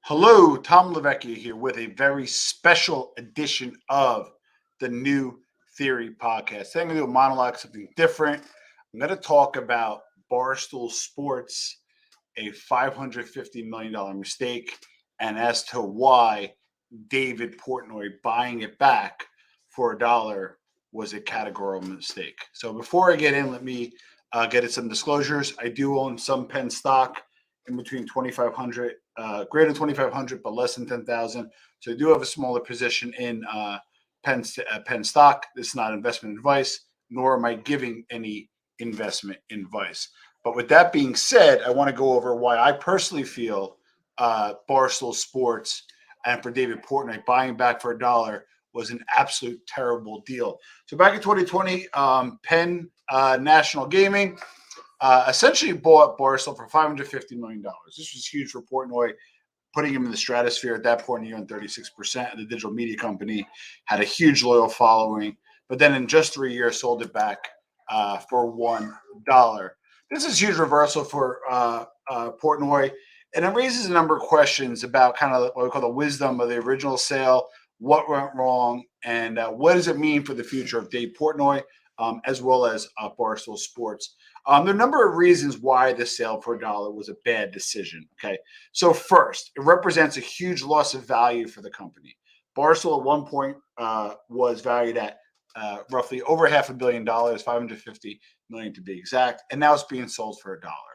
Hello, Tom Lavecchia here with a very special edition of the New Theory podcast. Today I'm going to do a monologue, something different. I'm going to talk about Barstool Sports, a $550 million mistake, and as to why David Portnoy buying it back for a dollar was a categorical mistake. So before I get in, let me get at some disclosures. I do own some Penn stock in between 2,500, greater than 2,500, but less than 10,000. So I do have a smaller position in Penn stock. This is not investment advice, nor am I giving any investment advice. But with that being said, I want to go over why I personally feel Barstool Sports and for David Portnoy buying back for a dollar was an absolute terrible deal. So back in 2020, Penn National Gaming essentially bought Barstool for $550 million. This was huge for Portnoy, putting him in the stratosphere. At that point, he owned 36% of the digital media company, had a huge loyal following, but then in just 3 years sold it back for $1. This is a huge reversal for Portnoy, and it raises a number of questions about kind of what we call the wisdom of the original sale, what went wrong, and what does it mean for the future of Dave Portnoy, as well as Barstool Sports. There are a number of reasons why the sale for a dollar was a bad decision. Okay, so first, it represents a huge loss of value for the company. Barstool at one point was valued at roughly over $500 million, $550 million to be exact, and now it's being sold for a dollar.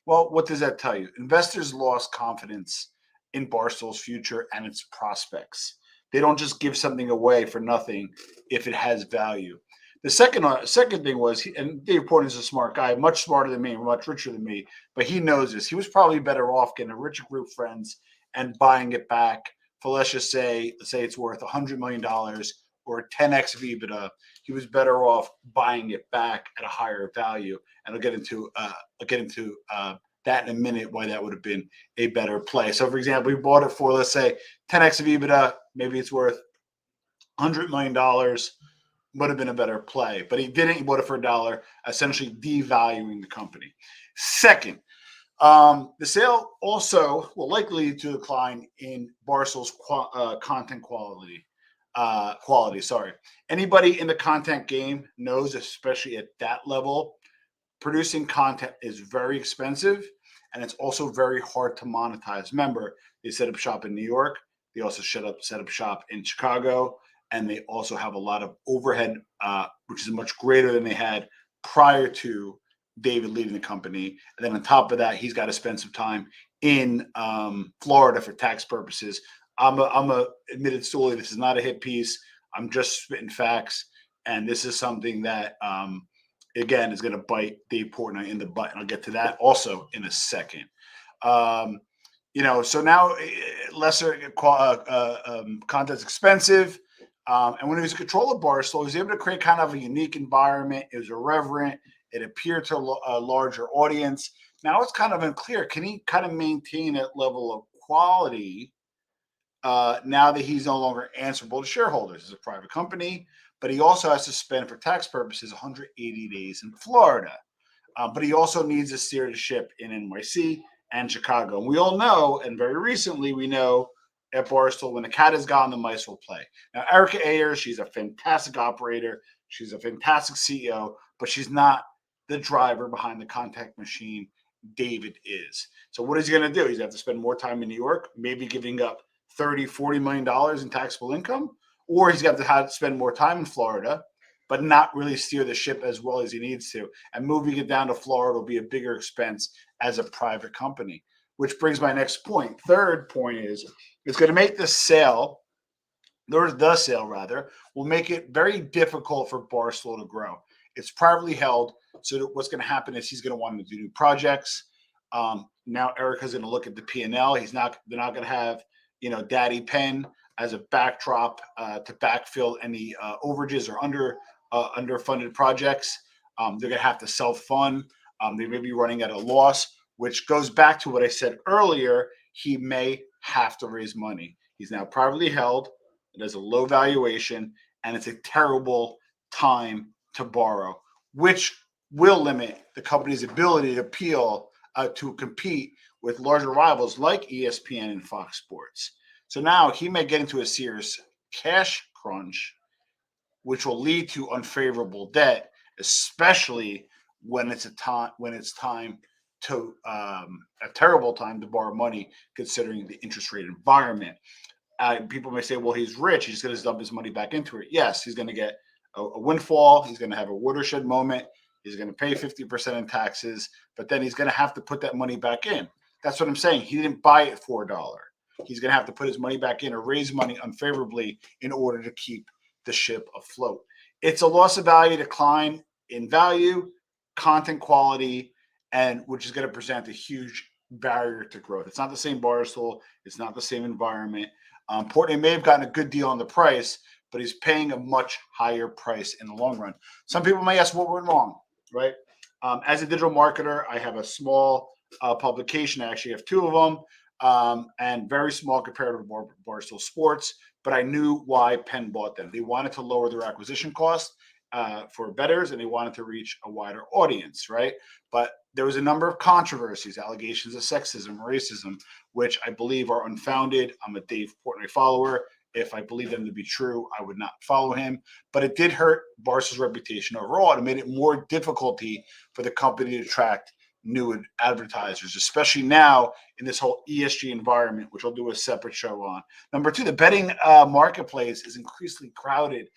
Well, what does that tell you? Investors lost confidence in Barstool's future and its prospects. They don't just give something away for nothing if it has value. The second thing was, and Dave Portnoy is a smart guy, much smarter than me, much richer than me, but he knows this. He was probably better off getting a richer group of friends and buying it back for, let's say it's worth $100 million or 10x of EBITDA. He was better off buying it back at a higher value, and I'll get into that in a minute, why that would have been a better play. So, for example, we bought it for, let's say, 10x of EBITDA. Maybe it's worth $100 million. Would have been a better play, but he didn't. He bought it for a dollar, essentially devaluing the company. Second, the sale also will likely lead to a decline in Barstool's content quality. Anybody in the content game knows, especially at that level, producing content is very expensive, and it's also very hard to monetize. Remember, they set up shop in New York. They also set up shop in Chicago. And they also have a lot of overhead, which is much greater than they had prior to David leaving the company. And then on top of that, he's got to spend some time in Florida for tax purposes. I'm a admitted story. This is not a hit piece. I'm just spitting facts. And this is something that, again, is going to bite Dave Portnoy in the butt. And I'll get to that also in a second. So now lesser content's expensive. And when he was in control of Barstool, he was able to create kind of a unique environment. It was irreverent. It appeared to a larger audience. Now it's kind of unclear. Can he kind of maintain that level of quality now that he's no longer answerable to shareholders? It's a private company, but he also has to spend, for tax purposes, 180 days in Florida. But he also needs to steer the ship in NYC and Chicago. And we all know, and very recently we know, at Barstool, when the cat is gone, the mice will play. Now, Erica Ayers, she's a fantastic operator. She's a fantastic CEO, but she's not the driver behind the contact machine David is. So what is he going to do? He's going to have to spend more time in New York, maybe giving up $30-40 million in taxable income, or he's got to have to spend more time in Florida, but not really steer the ship as well as he needs to. And moving it down to Florida will be a bigger expense as a private company, which brings my next point. Third point is, it's going to make the sale will make it very difficult for Barstool to grow. It's privately held, so what's going to happen is he's going to want to do new projects. Now Erica's going to look at the P&L. They're not going to have, Daddy Penn as a backdrop to backfill any overages or underfunded projects. They're going to have to self-fund. They may be running at a loss, which goes back to what I said earlier. He may have to raise money. He's now privately held. It has a low valuation, and it's a terrible time to borrow, which will limit the company's ability to compete with larger rivals like ESPN and Fox Sports. So now he may get into a serious cash crunch, which will lead to unfavorable debt, especially when it's time to a terrible time to borrow money, considering the interest rate environment. People may say, well, he's rich. He's going to dump his money back into it. Yes, he's going to get a windfall. He's going to have a watershed moment. He's going to pay 50% in taxes, but then he's going to have to put that money back in. That's what I'm saying. He didn't buy it for $1. He's going to have to put his money back in or raise money unfavorably in order to keep the ship afloat. It's a loss of value, decline in value, content quality, and which is going to present a huge barrier to growth. It's not the same Barstool. It's not the same environment. Portnoy may have gotten a good deal on the price, but he's paying a much higher price in the long run. Some people may ask what went wrong, right? As a digital marketer, I have a small publication. I actually have two of them, and very small compared to Barstool Sports, but I knew why Penn bought them. They wanted to lower their acquisition cost for bettors, and they wanted to reach a wider audience, right? But there was a number of controversies, allegations of sexism, racism, which I believe are unfounded. I'm a Dave Portnoy follower. If I believe them to be true, I would not follow him. But it did hurt Barstool's reputation overall. It made it more difficulty for the company to attract new advertisers, especially now in this whole ESG environment, which I'll do a separate show on. Number two, the betting marketplace is increasingly crowded.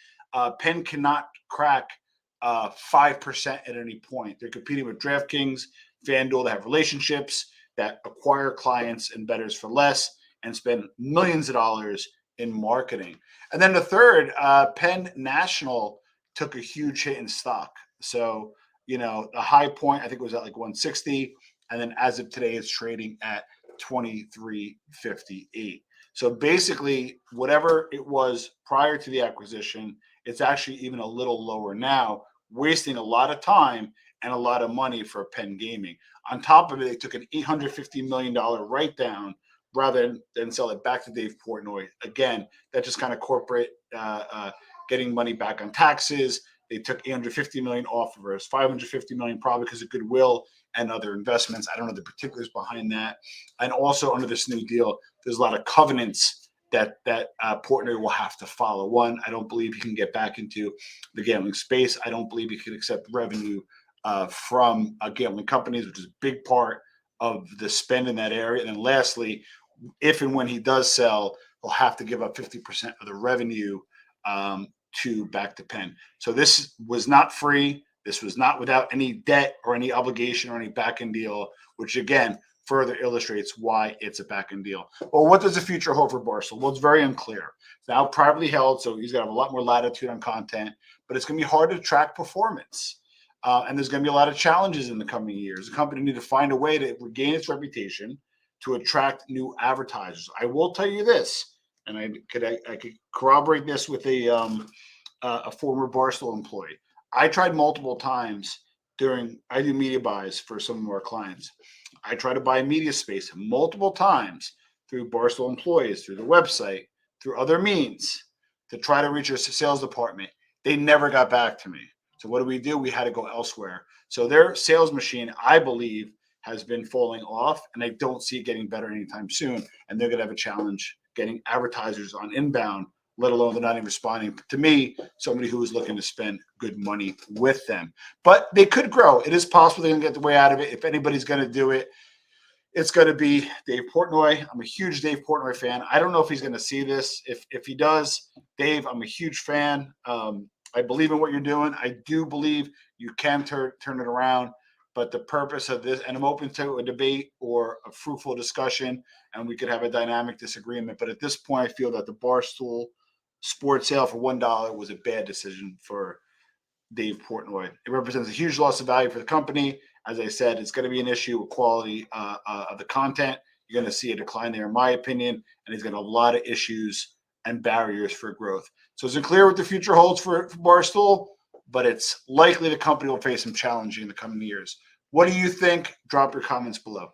Penn cannot crack 5% at any point. They're competing with DraftKings, FanDuel. They have relationships that acquire clients and bettors for less and spend millions of dollars in marketing. And then the third, Penn National took a huge hit in stock. So, the high point, I think, was at like 160. And then as of today, it's trading at 23.58. So basically, whatever it was prior to the acquisition, it's actually even a little lower now, wasting a lot of time and a lot of money for Penn Gaming. On top of it, they took an $850 million write-down rather than sell it back to Dave Portnoy. Again, that's just kind of corporate getting money back on taxes. They took $850 million off of us, $550 million probably because of goodwill and other investments. I don't know the particulars behind that. And also under this new deal, there's a lot of covenants that Portnoy will have to follow. One, I don't believe he can get back into the gambling space. I don't believe he can accept revenue from gambling companies, which is a big part of the spend in that area. And then lastly, if and when he does sell, he'll have to give up 50% of the revenue back to Penn. So this was not free. This was not without any debt or any obligation or any back-end deal, which again further illustrates why it's a back-end deal. Well, what does the future hold for Barstool? Well, it's very unclear. It's now privately held, so he's got to have a lot more latitude on content, but it's going to be hard to track performance. And there's going to be a lot of challenges in the coming years. The company needs to find a way to regain its reputation to attract new advertisers. I will tell you this, and I could corroborate this with a former Barstool employee. I tried multiple times I do media buys for some of our clients. I try to buy media space multiple times through Barstool employees, through the website, through other means to try to reach a sales department. They never got back to me. So what do? We had to go elsewhere. So their sales machine, I believe, has been falling off, and I don't see it getting better anytime soon. And they're going to have a challenge getting advertisers on inbound, let alone they're not even responding to me, somebody who is looking to spend good money with them. But they could grow. It is possible they're going to get the way out of it. If anybody's going to do it, it's going to be Dave Portnoy. I'm a huge Dave Portnoy fan. I don't know if he's going to see this. If he does, Dave, I'm a huge fan. I believe in what you're doing. I do believe you can turn it around. But the purpose of this, and I'm open to a debate or a fruitful discussion, and we could have a dynamic disagreement. But at this point, I feel that the Barstool Sports sale for $1 was a bad decision for Dave Portnoy. It represents a huge loss of value for the company. As I said, it's going to be an issue with quality of the content. You're going to see a decline there, in my opinion, and he's got a lot of issues and barriers for growth. So it's unclear what the future holds for Barstool, but it's likely the company will face some challenge in the coming years. What do you think? Drop your comments below.